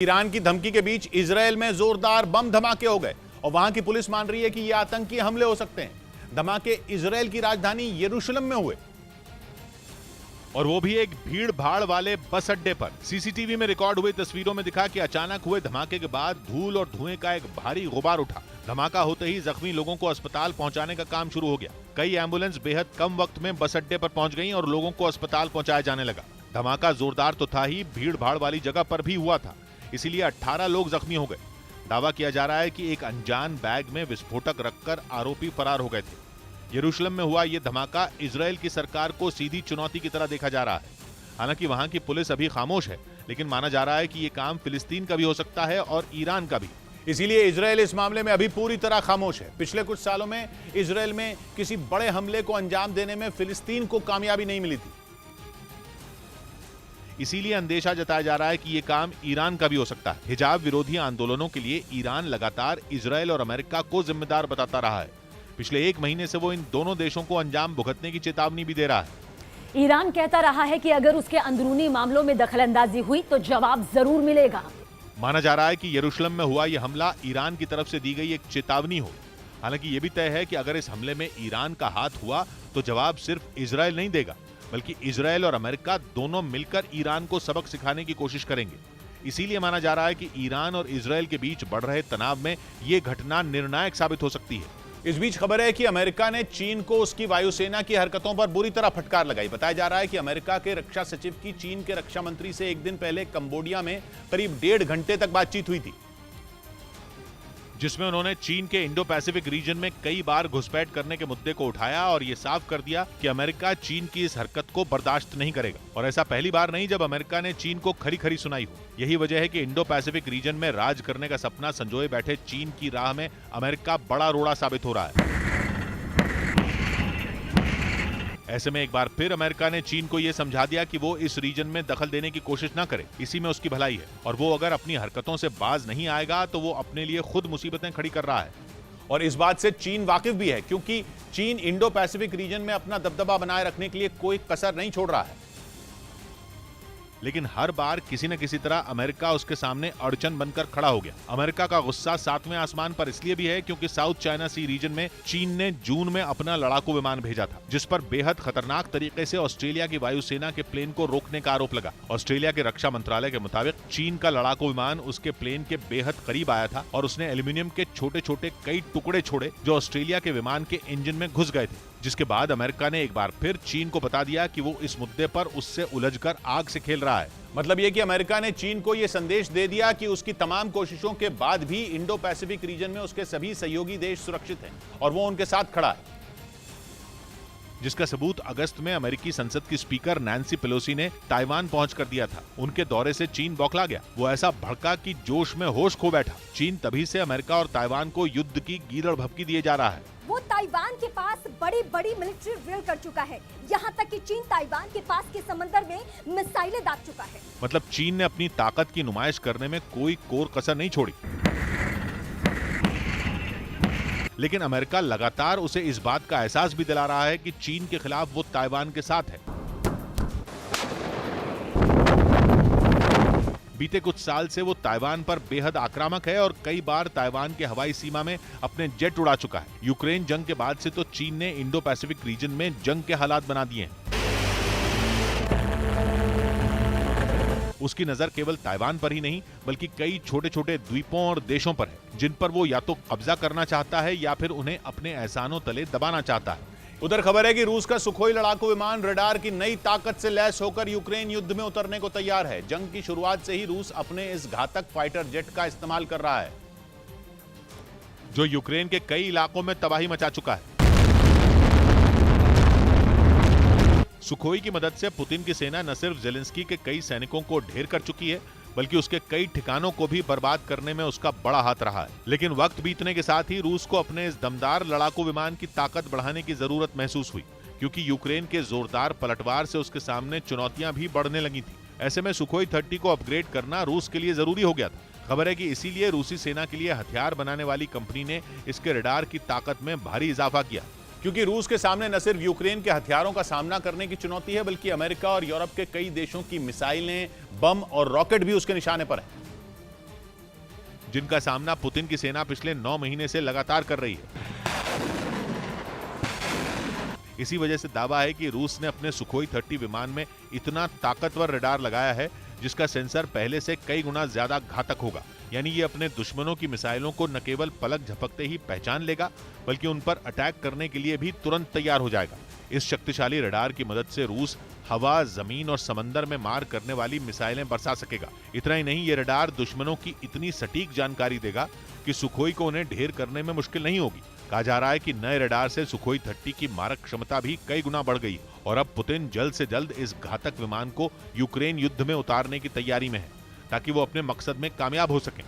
Iran की धमकी के बीच इजरायल में जोरदार बम धमाके हो गए और वहां की पुलिस मान रही है कि ये आतंकी हमले हो सकते हैं। धमाके इजरायल की राजधानी यरूशलेम में हुए और वो भी एक भीड़ भाड़ वाले बस अड्डे पर। सीसीटीवी में रिकॉर्ड हुई तस्वीरों में दिखा कि अचानक हुए धमाके के बाद धूल और धुएं का एक भारी गुबार उठा। धमाका होते ही जख्मी लोगों को अस्पताल पहुंचाने का काम शुरू हो गया। कई एम्बुलेंस बेहद कम वक्त में बस अड्डे पर पहुंच गईं और लोगों को अस्पताल पहुंचाया जाने लगा। धमाका जोरदार तो था ही, भीड़ भाड़ वाली जगह पर भी हुआ था, इसीलिए 18 लोग जख्मी हो गए। दावा किया जा रहा है कि एक अनजान बैग में विस्फोटक रखकर आरोपी फरार हो गए थे। यरूशलेम में हुआ यह धमाका इजरायल की सरकार को सीधी चुनौती की तरह देखा जा रहा है। हालांकि वहां की पुलिस अभी खामोश है, लेकिन माना जा रहा है कि यह काम फिलिस्तीन का भी हो सकता है और ईरान का भी। इसीलिए इजरायल इस मामले में अभी पूरी तरह खामोश है। पिछले कुछ सालों में इजरायल में किसी बड़े हमले को अंजाम देने में फिलिस्तीन को कामयाबी नहीं मिली थी। इसीलिए अंदेशा जताया जा रहा है कि यह काम ईरान का भी हो सकता है। हिजाब विरोधी आंदोलनों के लिए ईरान लगातार इजरायल और अमेरिका को जिम्मेदार बताता रहा है। पिछले एक महीने से वो इन दोनों देशों को अंजाम भुगतने की चेतावनी भी दे रहा है। ईरान कहता रहा है कि अगर उसके अंदरूनी मामलों में दखलंदाजी हुई तो जवाब जरूर मिलेगा। माना जा रहा है कि यरूशलेम में हुआ यह हमला ईरान की तरफ से दी गई एक चेतावनी हो। हालांकि यह भी तय है कि अगर इस हमले में ईरान का हाथ हुआ तो जवाब सिर्फ इजरायल नहीं देगा, बल्कि इजरायल और अमेरिका दोनों मिलकर ईरान को सबक सिखाने की कोशिश करेंगे। इसीलिए माना जा रहा है कि ईरान और इजरायल के बीच बढ़ रहे तनाव में यह घटना निर्णायक साबित हो सकती है। इस बीच खबर है कि अमेरिका ने चीन को उसकी वायुसेना की हरकतों पर बुरी तरह फटकार लगाई। बताया जा रहा है कि अमेरिका के रक्षा सचिव की चीन के रक्षा मंत्री से एक दिन पहले कंबोडिया में करीब 1.5 घंटे तक बातचीत हुई थी, जिसमें उन्होंने चीन के इंडो पैसिफिक रीजन में कई बार घुसपैठ करने के मुद्दे को उठाया और ये साफ कर दिया कि अमेरिका चीन की इस हरकत को बर्दाश्त नहीं करेगा। और ऐसा पहली बार नहीं जब अमेरिका ने चीन को खरी खरी सुनाई हो। यही वजह है कि इंडो पैसिफिक रीजन में राज करने का सपना संजोए बैठे चीन की राह में अमेरिका बड़ा रोड़ा साबित हो रहा है। ऐसे में एक बार फिर अमेरिका ने चीन को यह समझा दिया कि वो इस रीजन में दखल देने की कोशिश ना करे, इसी में उसकी भलाई है। और वो अगर अपनी हरकतों से बाज नहीं आएगा तो वो अपने लिए खुद मुसीबतें खड़ी कर रहा है। और इस बात से चीन वाकिफ भी है, क्योंकि चीन इंडो पैसिफिक रीजन में अपना दबदबा बनाए रखने के लिए कोई कसर नहीं छोड़ रहा है। लेकिन हर बार किसी न किसी तरह अमेरिका उसके सामने अड़चन बनकर खड़ा हो गया। अमेरिका का गुस्सा 7वें आसमान पर इसलिए भी है क्योंकि साउथ चाइना सी रीजन में चीन ने जून में अपना लड़ाकू विमान भेजा था, जिस पर बेहद खतरनाक तरीके से ऑस्ट्रेलिया की वायुसेना के प्लेन को रोकने का आरोप लगा। ऑस्ट्रेलिया के रक्षा मंत्रालय के मुताबिक चीन का लड़ाकू विमान उसके प्लेन के बेहद करीब आया था और उसने एल्यूमिनियम के छोटे छोटे कई टुकड़े छोड़े जो ऑस्ट्रेलिया के विमान के इंजन में घुस गए थे। जिसके बाद अमेरिका ने एक बार फिर चीन को बता दिया कि वो इस मुद्दे पर उससे उलझकर आग से खेल रहा है। मतलब ये कि अमेरिका ने चीन को यह संदेश दे दिया कि उसकी तमाम कोशिशों के बाद भी इंडो पैसिफिक रीजन में उसके सभी सहयोगी देश सुरक्षित हैं और वो उनके साथ खड़ा है। जिसका सबूत अगस्त में अमेरिकी संसद की स्पीकर नैन्सी पेलोसी ने ताइवान पहुंच कर दिया था। उनके दौरे से चीन बौखला गया। वो ऐसा भड़का कि जोश में होश खो बैठा। चीन तभी से अमेरिका और ताइवान को युद्ध की गीदड़ भभकी दिए जा रहा है। वो ताइवान के पास बड़ी बड़ी मिलिट्री ड्रिल कर चुका है, यहाँ तक कि चीन ताइवान के पास के समंदर में मिसाइलें दाग चुका है। मतलब चीन ने अपनी ताकत की नुमाइश करने में कोई कोर कसर नहीं छोड़ी। लेकिन अमेरिका लगातार उसे इस बात का एहसास भी दिला रहा है कि चीन के खिलाफ वो ताइवान के साथ है। बीते कुछ साल से वो ताइवान पर बेहद आक्रामक है और कई बार ताइवान के हवाई सीमा में अपने जेट उड़ा चुका है। यूक्रेन जंग के बाद से तो चीन ने इंडो पैसिफिक रीजन में जंग के हालात बना दिए हैं। उसकी नजर केवल ताइवान पर ही नहीं बल्कि कई छोटे छोटे द्वीपों और देशों पर है, जिन पर वो या तो कब्जा करना चाहता है या फिर उन्हें अपने एहसानों तले दबाना चाहता है। उधर खबर है कि रूस का सुखोई लड़ाकू विमान रडार की नई ताकत से लैस होकर यूक्रेन युद्ध में उतरने को तैयार है। जंग की शुरुआत से ही रूस अपने इस घातक फाइटर जेट का इस्तेमाल कर रहा है, जो यूक्रेन के कई इलाकों में तबाही मचा चुका है। सुखोई की मदद से पुतिन की सेना न सिर्फ जेलेंस्की के कई सैनिकों को ढेर कर चुकी है, बल्कि उसके कई ठिकानों को भी बर्बाद करने में उसका बड़ा हाथ रहा है। लेकिन वक्त बीतने के साथ ही रूस को अपने इस दमदार लड़ाकू विमान की ताकत बढ़ाने की जरूरत महसूस हुई, क्योंकि यूक्रेन के जोरदार पलटवार से उसके सामने चुनौतियां भी बढ़ने लगी थी। ऐसे में सुखोई 30 को अपग्रेड करना रूस के लिए जरूरी हो गया था। खबर है कि इसीलिए रूसी सेना के लिए हथियार बनाने वाली कंपनी ने इसके रडार की ताकत में भारी इजाफा किया। क्योंकि रूस के सामने न सिर्फ यूक्रेन के हथियारों का सामना करने की चुनौती है, बल्कि अमेरिका और यूरोप के कई देशों की मिसाइलें, बम और रॉकेट भी उसके निशाने पर हैं। जिनका सामना पुतिन की सेना पिछले 9 महीने से लगातार कर रही है। इसी वजह से दावा है कि रूस ने अपने सुखोई 30 विमान में इतना ताकतवर रडार लगाया है जिसका सेंसर पहले से कई गुना ज्यादा घातक होगा। यानी ये अपने दुश्मनों की मिसाइलों को न केवल पलक झपकते ही पहचान लेगा बल्कि उन पर अटैक करने के लिए भी तुरंत तैयार हो जाएगा। इस शक्तिशाली रडार की मदद से रूस हवा, जमीन और समंदर में मार करने वाली मिसाइलें बरसा सकेगा। इतना ही नहीं, ये रडार दुश्मनों की इतनी सटीक जानकारी देगा कि सुखोई को उन्हें ढेर करने में मुश्किल नहीं होगी। कहा जा रहा है कि नए रडार से सुखोई 30 की मारक क्षमता भी कई गुना बढ़ गई और अब पुतिन जल्द से जल्द इस घातक विमान को यूक्रेन युद्ध में उतारने की तैयारी में है ताकि वो अपने मकसद में कामयाब हो सकें।